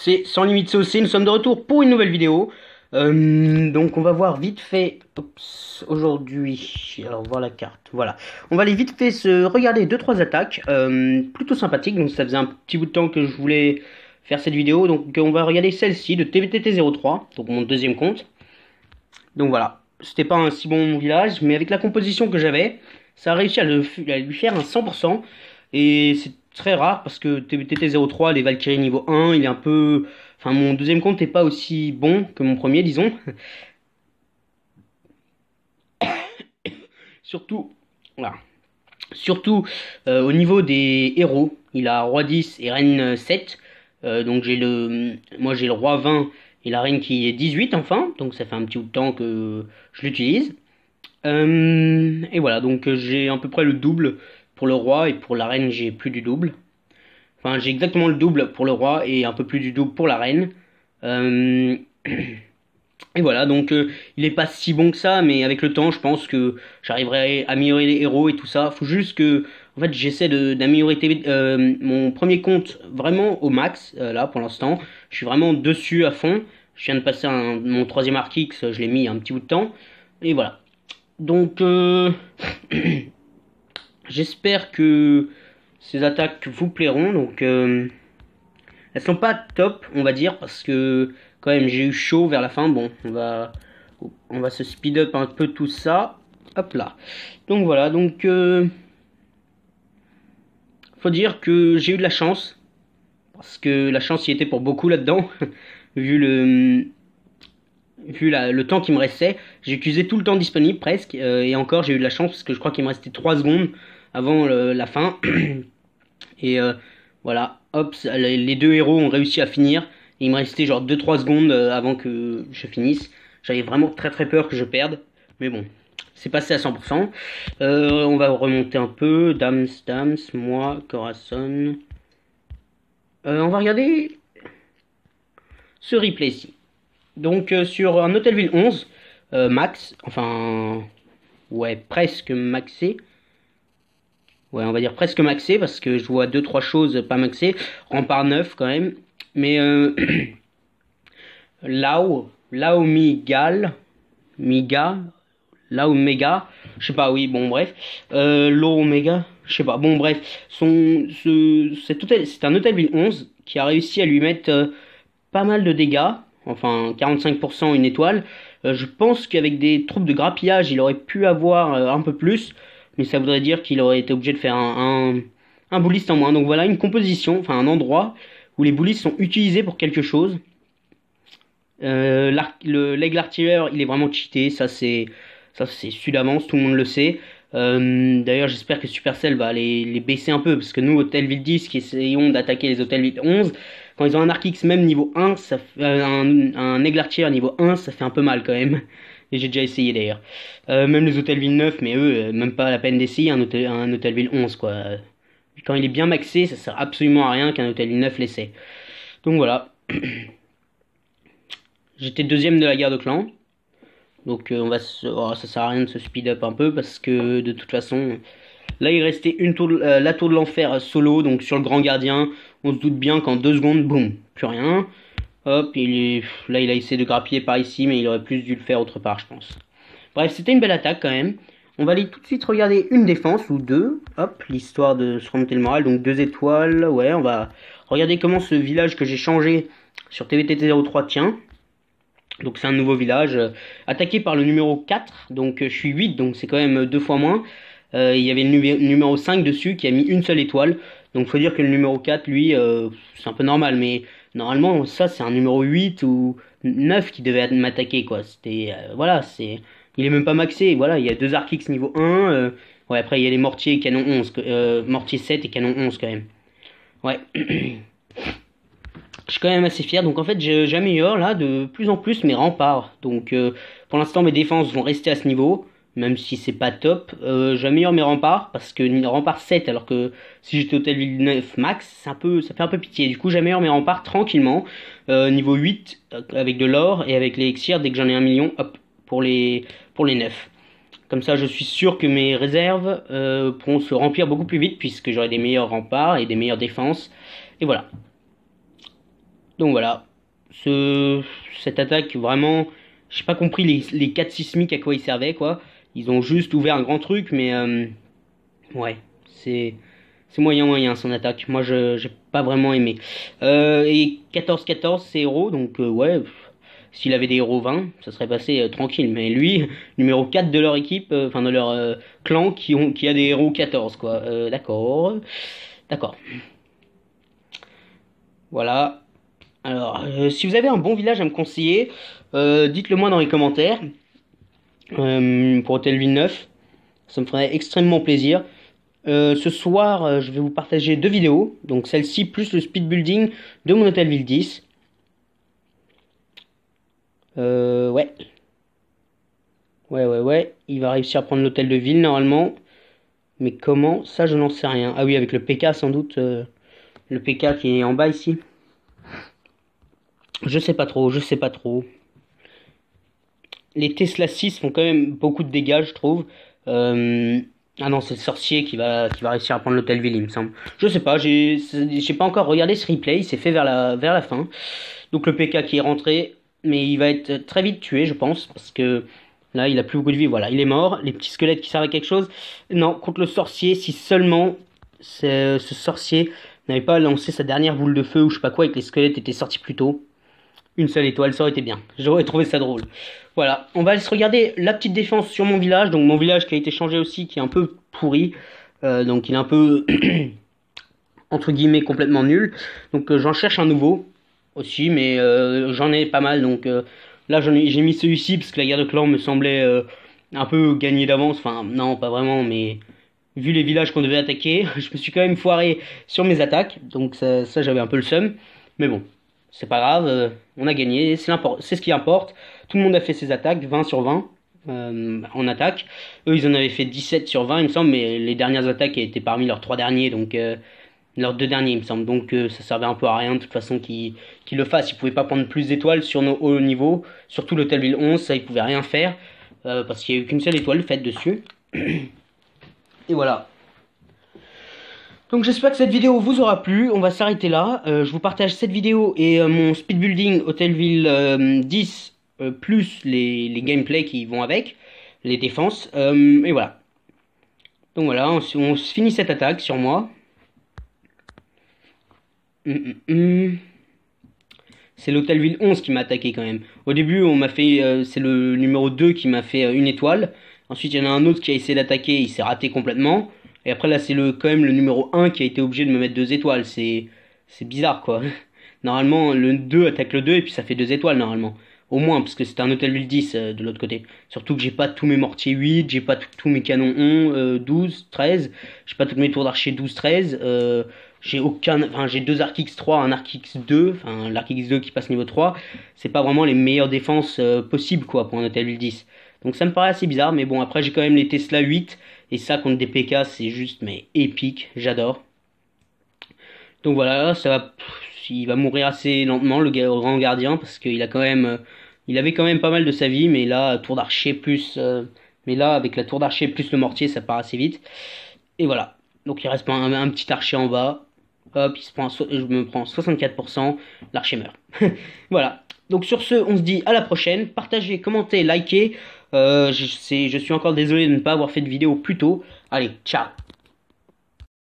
c'est Sans Limite COC, nous sommes de retour pour une nouvelle vidéo. Donc on va voir vite fait aujourd'hui. Alors voir la carte, voilà. On va aller vite fait se regarder 2-3 attaques plutôt sympathiques. Donc ça faisait un petit bout de temps que je voulais faire cette vidéo. Donc on va regarder celle-ci de TVTT03, donc mon deuxième compte. Donc voilà, c'était pas un si bon village, mais avec la composition que j'avais, ça a réussi à lui faire un 100%. Et c'est très rare parce que TVTT03, les Valkyries niveau 1, il est un peu... Enfin, mon deuxième compte n'est pas aussi bon que mon premier, disons. Surtout, voilà. Surtout au niveau des héros, il a roi 10 et reine 7. Donc moi j'ai le roi 20 et la reine qui est 18 enfin. Donc ça fait un petit bout de temps que je l'utilise. Et voilà, donc j'ai à peu près le double pour le roi et pour la reine j'ai plus du double. Enfin j'ai exactement le double pour le roi et un peu plus du double pour la reine. Et voilà, donc il est pas si bon que ça, mais avec le temps, je pense que j'arriverai à améliorer les héros et tout ça. Faut juste que, en fait, j'essaie d'améliorer mon premier compte vraiment au max, là, pour l'instant. Je suis vraiment dessus à fond. Je viens de passer mon troisième Arc-X, je l'ai mis un petit bout de temps. Et voilà. Donc, j'espère que ces attaques vous plairont. Donc, elles sont pas top, on va dire, parce que quand même j'ai eu chaud vers la fin. Bon, on va se speed up un peu tout ça. Hop là. Donc voilà, donc faut dire que j'ai eu de la chance, parce que la chance y était pour beaucoup là-dedans. vu le temps qui me restait, j'ai utilisé tout le temps disponible presque, et encore j'ai eu de la chance parce que je crois qu'il me restait 3 secondes avant la fin. Et voilà, hop, les deux héros ont réussi à finir. Et il me restait genre 2-3 secondes avant que je finisse. J'avais vraiment très peur que je perde. Mais bon, c'est passé à 100%. On va remonter un peu. Dams, moi, Corazon. On va regarder ce replay ici. Donc sur un Hôtelville 11, max, enfin, ouais, presque maxé. Ouais, on va dire presque maxé parce que je vois 2-3 choses pas maxées. Rempart 9 quand même. Mais Lao Migal, Lao Mega, je sais pas, oui, bon bref. Lo Omega, je sais pas, bon bref. C'est un Hôtelville 11 qui a réussi à lui mettre pas mal de dégâts. Enfin, 45% une étoile. Je pense qu'avec des troupes de grappillage, il aurait pu avoir un peu plus. Mais ça voudrait dire qu'il aurait été obligé de faire un bouliste en moins. Donc voilà une composition, enfin un endroit où les boulistes sont utilisés pour quelque chose. L'aigle artilleur, il est vraiment cheaté, ça c'est su d'avance, tout le monde le sait. D'ailleurs, j'espère que Supercell va les baisser un peu, parce que nous, Hôtelville 10, qui essayons d'attaquer les Hôtelville 11, quand ils ont un Arc-X même niveau 1, un aigle artilleur niveau 1, ça fait un peu mal quand même. Et j'ai déjà essayé d'ailleurs. Même les Hôtelville 9, mais eux, même pas la peine d'essayer un Hôtelville 11, quoi. Quand il est bien maxé, ça sert absolument à rien qu'un Hôtelville 9 l'essaie. Donc voilà. J'étais deuxième de la guerre de clan. Donc ça sert à rien de se speed up un peu parce que de toute façon, là il restait la tour de l'enfer solo, donc sur le grand gardien. On se doute bien qu'en 2 secondes, boum, plus rien. Hop, là il a essayé de grappiller par ici, mais il aurait plus dû le faire autre part, je pense. Bref, c'était une belle attaque quand même. On va aller tout de suite regarder une défense ou deux. Hop, l'histoire de se remonter le moral. Donc 2 étoiles. Ouais, on va regarder comment ce village que j'ai changé sur TVTT03 tient. Donc c'est un nouveau village attaqué par le numéro 4, donc je suis 8, donc c'est quand même 2 fois moins. Il y avait le numéro 5 dessus qui a mis une seule étoile, donc faut dire que le numéro 4 lui c'est un peu normal, mais normalement ça c'est un numéro 8 ou 9 qui devait m'attaquer quoi. C'était voilà, il est même pas maxé, voilà, il y a 2 Arc-X niveau 1, ouais, après il y a les mortiers et canon 11, mortier 7 et canon 11 quand même. Ouais. Je suis quand même assez fier, donc en fait j'améliore là de plus en plus mes remparts. Donc pour l'instant mes défenses vont rester à ce niveau, même si c'est pas top. J'améliore mes remparts parce que rempart 7, alors que si j'étais Hôtelville 9 max, ça fait un peu pitié. Du coup j'améliore mes remparts tranquillement, niveau 8 avec de l'or et avec les elixirs dès que j'en ai 1 million, hop, pour les 9. Comme ça je suis sûr que mes réserves pourront se remplir beaucoup plus vite puisque j'aurai des meilleurs remparts et des meilleures défenses. Et voilà. Donc voilà, cette attaque, vraiment, j'ai pas compris les 4 sismiques à quoi ils servaient, quoi. Ils ont juste ouvert un grand truc, mais ouais, c'est moyen son attaque. Moi, j'ai pas vraiment aimé. Et 14-14, c'est héros, donc ouais, s'il avait des héros 20, ça serait passé tranquille. Mais lui, numéro 4 de leur équipe, enfin de leur clan, qui a des héros 14, quoi. D'accord, d'accord. Voilà. Alors, si vous avez un bon village à me conseiller, dites-le moi dans les commentaires pour Hôtel Villeneuve. Ça me ferait extrêmement plaisir. Ce soir, je vais vous partager 2 vidéos. Donc celle-ci plus le speed building de mon Hôtel Ville 10. Ouais. Ouais. Il va réussir à prendre l'hôtel de ville normalement. Mais comment? Ça, je n'en sais rien. Ah oui, avec le PK sans doute. Le PK qui est en bas ici. Je sais pas trop, je sais pas trop. Les Tesla 6 font quand même beaucoup de dégâts, je trouve. Ah non, c'est le sorcier qui va réussir à prendre l'hôtel ville, il me semble. Je sais pas, j'ai pas encore regardé ce replay, il s'est fait vers la fin. Donc le PK qui est rentré, mais il va être très vite tué, je pense, parce que là, il a plus beaucoup de vie. Voilà, il est mort. Les petits squelettes qui servent à quelque chose. Non, contre le sorcier, si seulement ce sorcier n'avait pas lancé sa dernière boule de feu ou je sais pas quoi et que les squelettes étaient sortis plus tôt. Une seule étoile, ça aurait été bien. J'aurais trouvé ça drôle. Voilà, on va aller se regarder la petite défense sur mon village. Donc mon village qui a été changé aussi, qui est un peu pourri. Donc il est un peu, entre guillemets, complètement nul. Donc j'en cherche un nouveau aussi, mais j'en ai pas mal. Donc là j'ai mis celui-ci parce que la guerre de clan me semblait un peu gagnée d'avance. Enfin non, pas vraiment, mais vu les villages qu'on devait attaquer, je me suis quand même foiré sur mes attaques. Donc ça j'avais un peu le seum. Mais bon, c'est pas grave, on a gagné, c'est ce qui importe. Tout le monde a fait ses attaques, 20 sur 20 en attaque. Eux, ils en avaient fait 17 sur 20, il me semble, mais les dernières attaques étaient parmi leurs 3 derniers, donc leurs 2 derniers, il me semble. Donc ça servait un peu à rien, de toute façon, qu'ils le fassent. Ils pouvaient pas prendre plus d'étoiles sur nos hauts niveaux, surtout l'Hôtel Ville 11, ça, ils pouvaient rien faire, parce qu'il y a eu qu'une seule étoile faite dessus. Et voilà. Donc j'espère que cette vidéo vous aura plu, on va s'arrêter là. Je vous partage cette vidéo et mon speed building Hôtelville 10 plus les gameplays qui vont avec, les défenses. Et voilà. Donc voilà, on se finit cette attaque sur moi. C'est l'Hôtelville 11 qui m'a attaqué quand même. Au début, on m'a fait, c'est le numéro 2 qui m'a fait une étoile. Ensuite, il y en a un autre qui a essayé d'attaquer, il s'est raté complètement. Et après, là, c'est quand même le numéro 1 qui a été obligé de me mettre 2 étoiles. C'est bizarre, quoi. Normalement, le 2 attaque le 2 et puis ça fait 2 étoiles, normalement. Au moins, parce que c'était un Hôtelville 10 de l'autre côté. Surtout que j'ai pas tous mes mortiers 8, j'ai pas tous mes canons 11, 12, 13. J'ai pas toutes mes tours d'archer 12, 13. J'ai 2 Arc X3, un Arc X2, enfin l'Arc X2 qui passe niveau 3. C'est pas vraiment les meilleures défenses possibles, quoi, pour un Hôtelville 10. Donc ça me paraît assez bizarre, mais bon, après j'ai quand même les Tesla 8. Et ça, contre des PK, c'est juste, mais épique, j'adore. Donc voilà, il va mourir assez lentement, le grand gardien, parce qu'il a quand même, il avait quand même pas mal de sa vie, mais là, tour d'archer plus, mais là, avec la tour d'archer plus le mortier, ça part assez vite. Et voilà. Donc il reste un petit archer en bas. Hop, je me prends 64%, l'archer meurt. Voilà. Donc sur ce, on se dit à la prochaine. Partagez, commentez, likez. Je suis encore désolé de ne pas avoir fait de vidéo plus tôt. Allez, ciao.